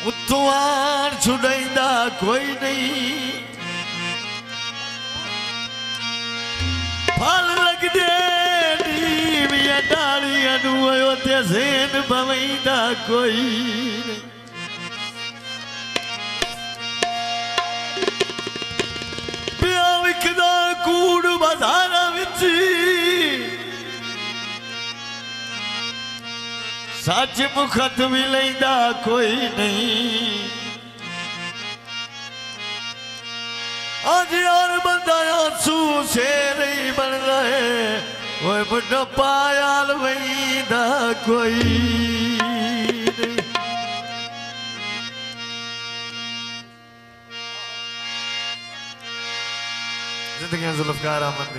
उतवार छुड़ाईंदा कोई नहीं फल लगदे नीवियां डालियां नूं ते ज़ेन पवैंदा कोई नहीं पिया विकदा कूड़ बाज़ारां विच सच मुखत भी लैंदा कोई नहीं आज यार बंदा आंसू शेर ही बन रहे वो बुढ़ा पायाल वहीदा कोई नहीं जिंदगी जुल्फकार अहमद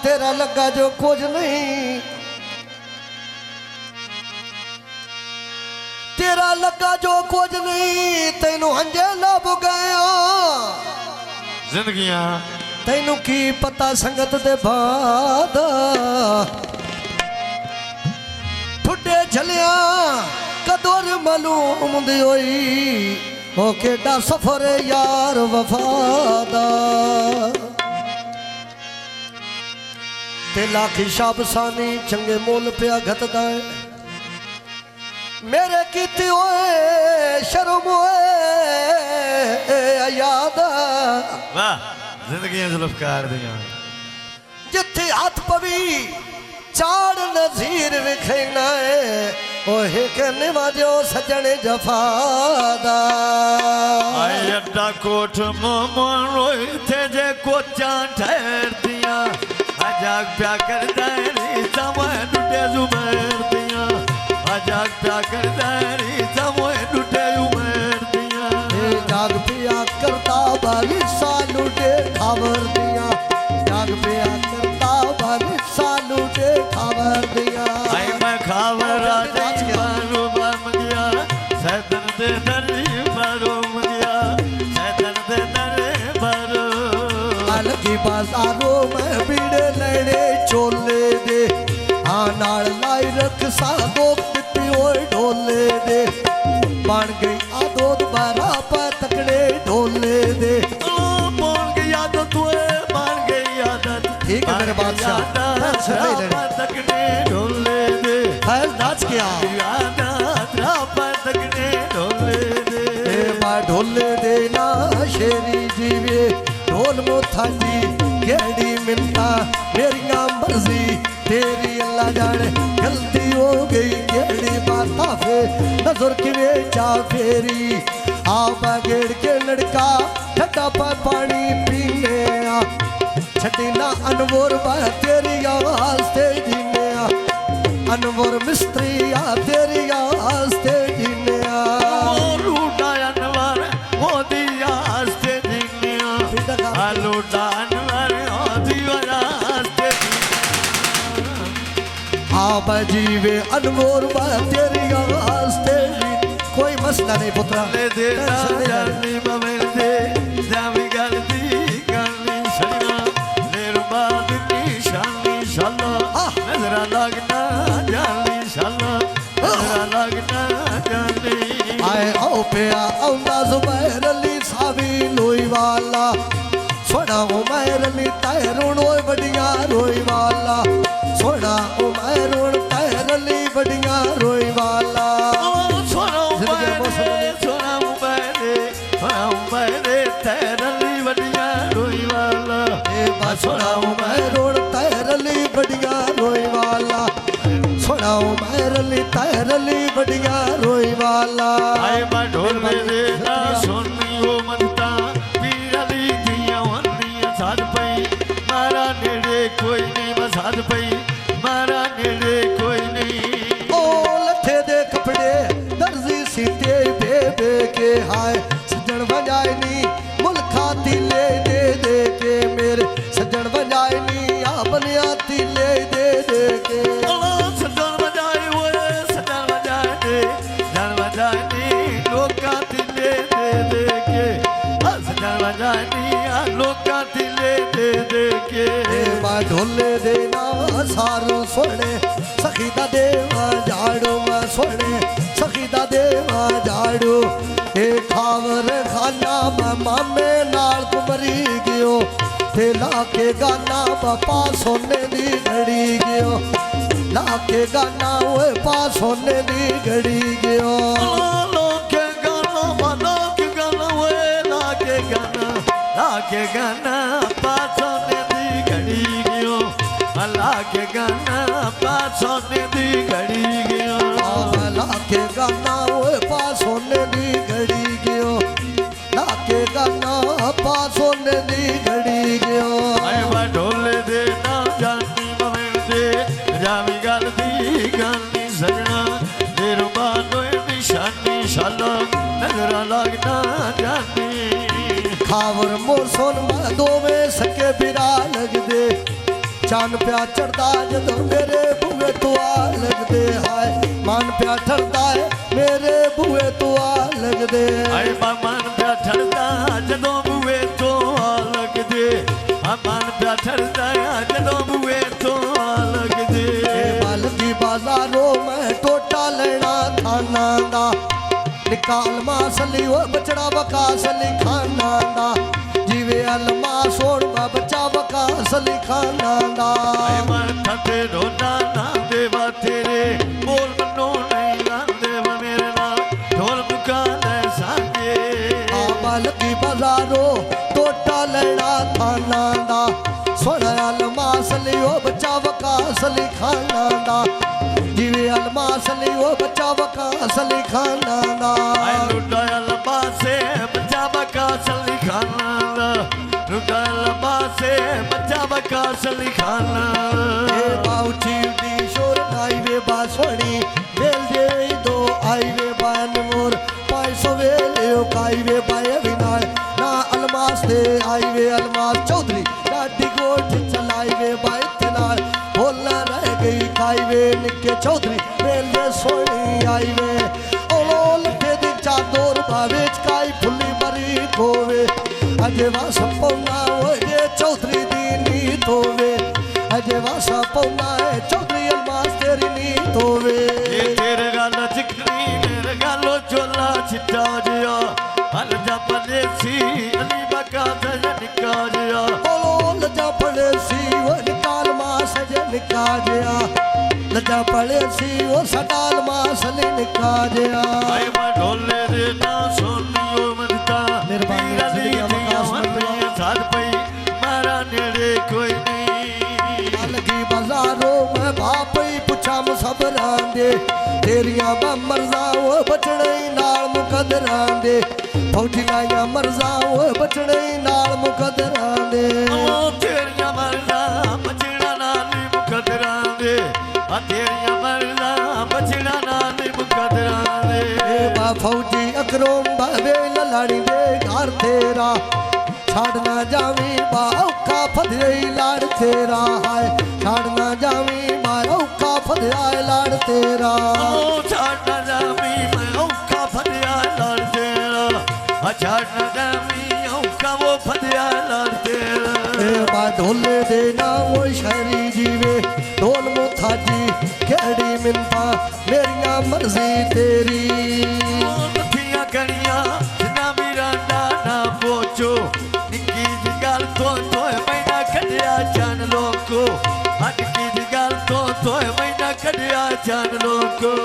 तेरा लगा जो कुछ नहीं तेरा लगा जो कुछ नहीं तेनू हंजे लब गया जिंदगियां तेनू की पता संगत दे बाद ठुडे झलिया कदोर मालूम दी होई ओ केड़ा सफर यार वफादा ते लाखी शाबसानी चंगे मोल पिया घटदा है मेरे कीती होए शर्म होए याद वाह जिंदगी जुल्फकार दियां जिथे हाथ पवी चाड़ नज़ीर विखना है ओहे कहने वाजो सजन जफादा आए अड्डा कोठ मोमन रोई थे जे कोचा ठहर दिया आजाग प्या कर दारी समय डुटे जुमेर दिया आजाग प्या कर दारी समय डुटे जुमेर दिया जाग पिया करता बारी सालू डे खबर दिया जाग पिया करता बारी सालू डे खबर दिया आई मैं खबर राजी बारू बम गया सैदन दे दरी बारू गया सैदन दे दरी बारू अलगी बाजारों में बीड़े लड़े चोले दे हाँ नाल लाई रख सा दो पिटी ओए ढोले दे बन गई आदोद बारा पर तकड़े ढोले दे बन गई आदत बन गई आदत ठीक है मेरे बादशाह तकड़े ढोले दे खैर नाच के तकड़े ढोले दे ढोले दे ना शेरी जीवे ढोल मोथा जी केड़ी मिलता मेरिया मर्जी तेरी अल्लाह जाने गलती हो गई केड़ी बाता फे नजर किवे चा फेरी आप गेड़ के लड़का ठंडा पर पानी पीने आ छटी ना अनवर बा तेरी आवाज ते जीने आ अनवर मिस्त्री आ तेरी आवाज ते जीने आ लूटा अनवर मोदी आवाज ते जीने आ लूटा अनवर मोदी आवाज ते आप जीवे अनवर बा तेरी आवाज ते कोई मसला नहीं पुत्रा ले दे जानी बमेल दे जावी गलती करनी सजना लेर बाद निशानी शाला नजरा लगना जानी शाला नजरा लगना जानी आए आओ पिया औंदा जुबैर अली सावी लोई वाला सोना उमैर अली तैरून ओए बड़िया रोई वाला सोना उमैर तैर अली बड़िया रोई वाला सोना उमैरे तैरली बड़िया रोई वाला सोना उमैर तैरली बड़िया रोई वाला सोना उमैर अली तैरली बड़िया रोई वाला आए मैं ढोल मेरे ना सुननी हो मनता पीर अली दिया वन्निया साध पई मारा नेड़े कोई नहीं बस हाथ पई मारा नेड़े कोई नहीं ओ लठे दे कपड़े दर्जी सीते बेबे के हाय सजन बजाए नी मुल्खा तिले दे दे के मेरे सजन बजाए नी आ बनिया तिले दे दे के सजन बजाए हुए सजन बजाए दे सजन बजाए नी लोका तिले दे दे के सजन बजाए नी ਲੋਕਾਂ ਦੀ ਲੈ ਦੇ ਕੇ ਮੈਂ ਢੋਲੇ ਦੇ ਨਾ ਸਾਰੂ ਸੋਹਣੇ ਸਖੀ ਦਾ ਦੇਵਾ ਝਾੜੂ ਮੈਂ ਸੋਹਣੇ ਸਖੀ ਦਾ ਦੇਵਾ ਝਾੜੂ ਇਹ ਖਾਵਰ ਖਾਨਾ ਮੈਂ ਮਾਮੇ ਨਾਲ ਕੁਮਰੀ ਗਿਓ ਤੇ ਲਾ ਕੇ ਗਾਨਾ ਬਾਪਾ ਸੋਨੇ ਦੀ ਘੜੀ ਗਿਓ ਲਾ ਕੇ ਗਾਨਾ ਓਏ ਪਾ ਸੋਨੇ ਦੀ ਘੜੀ ਗਿਓ ਲੋਕ ਗਾਣਾ ਲੋਕ ਗਾਣਾ ਓਏ ਲਾ ਕੇ ਗਾਨਾ ਪਾ ਸੋਨੇ ਦੀ ਘੜੀ ਗਿਓ ਲਾ ਕੇ ਗਾਨਾ ਪਾ ਸੋਨੇ ਦੀ ਘੜੀ ਗਿਓ ਲਾ ਕੇ ਗਾਨਾ ਓਏ ਪਾ ਸੋਨੇ ਦੀ ਘੜੀ ਗਿਓ ਲਾ ਕੇ ਗਾਨਾ ਪਾ ਸੋਨੇ ਦੀ ਘੜੀ ਗਿਓ ਆਏ ਵਾ ਢੋਲੇ ਦੇ ਨਾ ਜਾਨੀ ਬਵੇਂ ਦੇ ਜਾਵੀ ਗੱਲ ਦੀ ਗੱਲ ਨੀ ਸਜਣਾ ਦੇ ਰੁਬਾਨ ਓਏ ਨਿਸ਼ਾਨੀ ਸ਼ਾਲਾ ਨਜ਼ਰਾਂ ਲੱਗਦਾ ਜਾਨੀ ਖਾਵਰ ਮੋਰ ਸੋਨ ਮੈਂ ਦੋਵੇਂ ਸਕੇ ਬਿਰਾ ਲੱਗਦੇ ਚੰਨ ਪਿਆ ਚੜਦਾ ਜਦੋਂ ਮੇਰੇ ਬੂਹੇ ਤੋਂ ਆ ਲੱਗਦੇ ਹਾਏ ਮਨ ਪਿਆ ਠਰਦਾ ਏ ਮੇਰੇ ਬੂਹੇ ਤੋਂ ਆ ਲੱਗਦੇ ਆਏ ਬਾ ਮਨ ਪਿਆ ਠਰਦਾ ਜਦੋਂ ਬੂਹੇ ਤੋਂ ਆ ਲੱਗਦੇ ਆ ਮਨ ਪਿਆ ਠਰਦਾ ਜਦੋਂ ਬੂਹੇ ਤੋਂ ਆ ਲੱਗਦੇ ਬਲ ਦੀ ਬਾਜ਼ਾਰੋਂ ਮੈਂ ਟੋਟਾ ਲੈਣਾ ਖਾਨਾ ਦਾ ਨਿਕਾਲ ਮਾਸਲੀ ਉਹ ਬਚੜਾ ਵਕਾਸਲੀ ਖਾਨਾ ਦਾ ਜਿਵੇਂ ਅਲਮਾ ਸੋੜਵਾ ਬੱਚਾ ਵਕਾਸਲੀ ਖਾਨਾ ਦਾ ਆਏ ਮਨ ਥੱਤੇ ਰੋਣਾ ਨਾ ਦੇਵਾ ਤੇਰੇ ਬੋਲ ਮਨੋਂ ਨਹੀਂ ਲਾਂਦੇ ਵਾ ਮੇਰੇ ਨਾਲ ਢੋਲ ਮੁਕਾ ਲੈ ਸਾਂਗੇ ਆ ਬਲ ਦੀ ਬਾਜ਼ਾਰੋਂ ਟੋਟਾ ਲੈਣਾ ਖਾਨਾ ਦਾ ਸੋਹਣਾ ਅਲਮਾਸਲੀ ਉਹ ਬੱਚਾ ਵਕਾਸਲੀ ਖਾਨਾ ਦਾ ਜਿਵੇਂ ਅਲਮਾਸਲੀ ਉਹ ਬੱਚਾ ਵਕਾਸਲੀ ਖਾਨਾ ਦਾ ਆਏ ਲੁੱਟਾ ਲਬਾਸੇ ਬੱਚਾ ਵਕਾਸਲੀ ਖਾਨਾ ਦਾ ਲੁੱਟਾ ਲਬਾਸੇ ਬੱਚਾ ਵਕਾਸਲੀ ਖਾਨਾ ਇਹ ਬਾਉਚੀ ਦੀ ਸ਼ੋਰ ਆਈਵੇ ਬਾਸੋਣੀ ਵੇਲ ਦੇ ਦੋ ਆਈਵੇ ਬਾਨ ਮੋਰ ਪਾਇਸੋ ਵੇਲਿਓ ਕਾਈਵੇ ਬਾਏ ਵਿਨਾਲ ਨਾ ਅਲਮਾਸ ਦੇ ਆਈਵੇ ਅਲਮਾਸ ਚੌਧਰੀ ਲਾਡੀ ਗੋਠ ਚਲਾਈਵੇ ਬਾਈ ਤੇ ਨਾਲ ਬੋਲਣਾ ਰਹਿ ਗਈ ਕਾਈਵੇ ਨਿੱਕੇ ਚੌਧਰੀ ਵੇਲ ਦੇ ਸੋਹਣੀ ਆਈਵੇ ਉਹ ਲੱਠੇ ਦੀ ਚਾਦੋਰ ਬਾਵੇ ਚਕਾਈ ਫੁੱਲੀ ਮਰੀ ਖੋਵੇ ਅਜੇ ਵਾਸ ਪਉਣਾ ਓਏ ਚੌਧਰੀ ਦੀ ਨੀਤ ਹੋਵੇ ਅਜੇ ਵਾਸਾ ਪਉਣਾ ਏ ਚੌਧਰੀ ਅਲਮਾਸ ਤੇਰੀ ਨੀਤ ਹੋਵੇ ਇਹ ਤੇਰੇ ਗੱਲ ਚਿਕਨੀ ਮੇਰੇ ਗਾਲੋ ਚੋਲਾ ਚਿੱਟਾ ਜਿਆ ਹਲ ਜਾ ਪਰਦੇਸੀ ਅਲੀ ਬਕਾ ਸਜਣ ਨਿਕਾ ਜਿਆ ਬੋਲੋ ਲਜਾ ਪੜੇ ਸੀ ਉਹ ਨਿਕਾਲ ਮਾਸ ਜੇ ਨਿਕਾ ਜਿਆ ਲਜਾ ਪੜੇ ਸੀ ਉਹ ਸਟਾਲ ਮਾਸ ਲਈ ਨਿਕਾ ਜਿਆ ਆਏ ਵਾ ਢੋਲੇ ਦੇ ਨਾ ਸੋਨੀਓ ਮਨਤਾ ਮਿਹਰਬਾਨੀ ਦੀ ਆਵਾਜ਼ ਮੰਨਿਆ ਸਾਧ ਪਈ ਮਾਰਾ ਨੇੜੇ ਕੋਈ ਨਹੀਂ ਲਗੀ ਬਾਜ਼ਾਰੋਂ ਮੈਂ ਬਾਪਈ ਪੁੱਛਾਂ ਮੁਸਬਰਾਂ ਦੇ ਤੇਰੀਆਂ ਬਾ ਮਰਜ਼ਾ ਉਹ ਬਚਣੇ ਨਾਲ ਮੁਕਦਰਾਂ ਦੇ ਫੌਜੀਆਂ ਮਰਜ਼ਾ ਉਹ ਬਚਣੇ ਨਾਲ ਮੁਕਦਰਾਂ ਦੇ ਉਹ ਤੇਰੀਆਂ ਮਰਜ਼ਾ ਬਚਣਾ ਨਾਲ ਨੀ ਮੁਕਦਰਾਂ ਦੇ ਆ ਤੇਰੀਆਂ ਮਰਜ਼ਾ ਬਚਣਾ ਨਾਲ ਨੀ ਮੁਕਦਰਾਂ ਦੇ ਏ ਬਾ ਫੌਜੀ ਅਕਰੋਂ ਬਾਵੇ ਲਲਾਣੀ ਦੇ ਘਰ ਤੇਰਾ ਛੱਡ ਨਾ ਜਾਵੀਂ ਬਾ ਔਖਾ ਫਦਈ ਲਾੜ ਤੇਰਾ ਹਾਏ ਛੱਡ ਨਾ ਜਾਵੀਂ ਬਾ ਔਖਾ ਫਦਿਆ ਲਾੜ ਤੇਰਾ ਉਹ ਛੱਡ ਨਾ ਜਾਵੀਂ ਮੈਂ ਔਖਾ ਫੜਿਆ ਲੜ ਤੇਰਾ ਆ ਛੱਡ ਨਾ ਜਾਵੀਂ ਔਖਾ ਉਹ ਫੜਿਆ ਲੜ ਤੇਰਾ ਏ ਬਾ ਢੋਲੇ ਦੇ ਨਾ ਉਹ ਸ਼ਹਿਰੀ ਜੀਵੇ ਢੋਲ ਮੁਥਾਜੀ ਕਿਹੜੀ ਮਿੰਤਾ ਮੇਰੀਆਂ ਮਰਜ਼ੀ ਤੇਰੀ ਮੱਠੀਆਂ ਕਣੀਆਂ ਜਿੰਨਾ ਮੇਰਾ ਨਾ ਪੋਚੋ ਨਿੱਕੀ ਦੀ ਗੱਲ ਤੋਂ ਮੈਨਾਂ ਕੱਢਿਆ ਜਾਨ ਲੋਕੋ ਨਿੱਕੀ ਦੀ ਗੱਲ ਤੋਂ ਮੈਨਾਂ ਕੱਢਿਆ ਜਾਨ ਲੋਕੋ